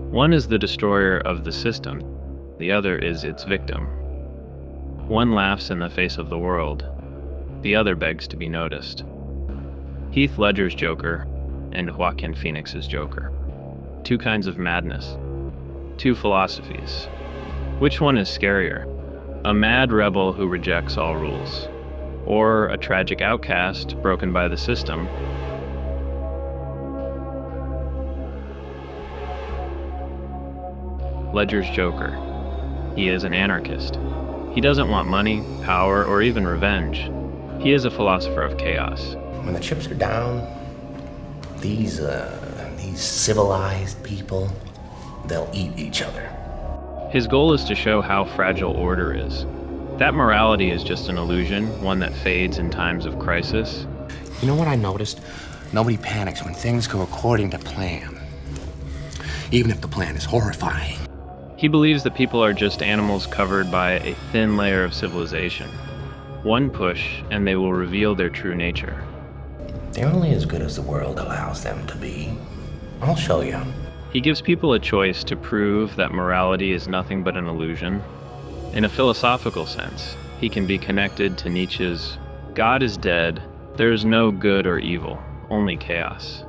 One is the destroyer of the system, the other is its victim. One laughs in the face of the world, the other begs to be noticed. Heath Ledger's Joker and Joaquin Phoenix's Joker. Two kinds of madness. Two philosophies. Which one is scarier? A mad rebel who rejects all rules, or a tragic outcast broken by the system? Ledger's Joker. He is an anarchist. He doesn't want money, power, or even revenge. He is a philosopher of chaos. When the chips are down, these civilized people, they'll eat each other. His goal is to show how fragile order is. That morality is just an illusion, one that fades in times of crisis. You know what I noticed? Nobody panics when things go according to plan, even if the plan is horrifying. He believes that people are just animals covered by a thin layer of civilization. One push, and they will reveal their true nature. They're only as good as the world allows them to be. I'll show you. He gives people a choice to prove that morality is nothing but an illusion. In a philosophical sense, he can be connected to Nietzsche's "God is dead, there is no good or evil, only chaos."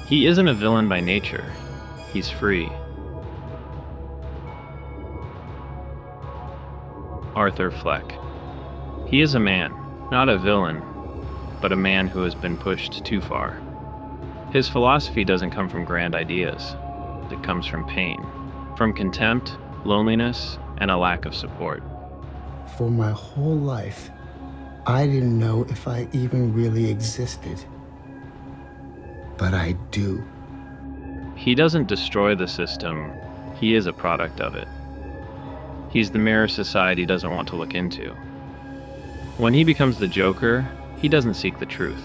He isn't a villain by nature, he's free. Arthur Fleck. He is a man, not a villain, but a man who has been pushed too far. His philosophy doesn't come from grand ideas. It comes from pain, from contempt, loneliness, and a lack of support. For my whole life, I didn't know if I even really existed. But I do. He doesn't destroy the system, he is a product of it. He's the mirror society doesn't want to look into. When he becomes the Joker, he doesn't seek the truth.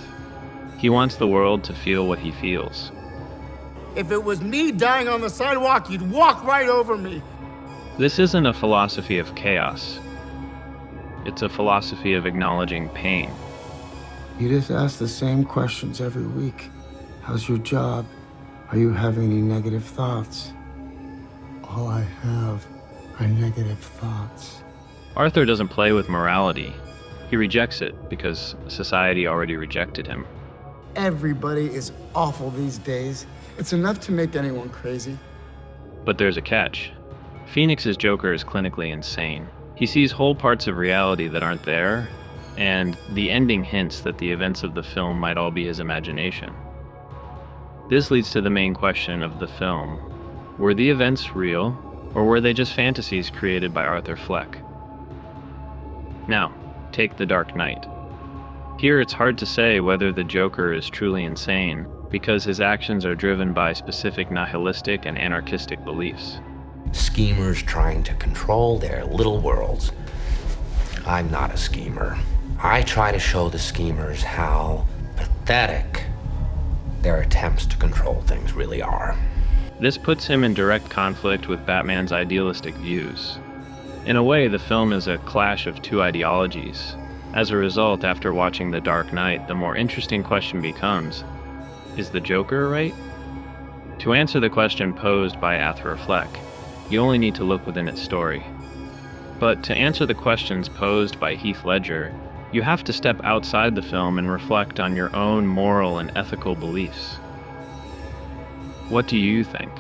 He wants the world to feel what he feels. If it was me dying on the sidewalk, you'd walk right over me. This isn't a philosophy of chaos. It's a philosophy of acknowledging pain. You just ask the same questions every week. How's your job? Are you having any negative thoughts? All I have are negative thoughts. Arthur doesn't play with morality. He rejects it because society already rejected him. Everybody is awful these days. It's enough to make anyone crazy. But there's a catch. Phoenix's Joker is clinically insane. He sees whole parts of reality that aren't there, and the ending hints that the events of the film might all be his imagination. This leads to the main question of the film. Were the events real, or were they just fantasies created by Arthur Fleck? Now, take The Dark Knight. Here it's hard to say whether the Joker is truly insane, because his actions are driven by specific nihilistic and anarchistic beliefs. Schemers trying to control their little worlds. I'm not a schemer. I try to show the schemers how pathetic their attempts to control things really are. This puts him in direct conflict with Batman's idealistic views. In a way, the film is a clash of two ideologies. As a result, after watching The Dark Knight, the more interesting question becomes, is the Joker right? To answer the question posed by Arthur Fleck, you only need to look within its story. But to answer the questions posed by Heath Ledger, you have to step outside the film and reflect on your own moral and ethical beliefs. What do you think?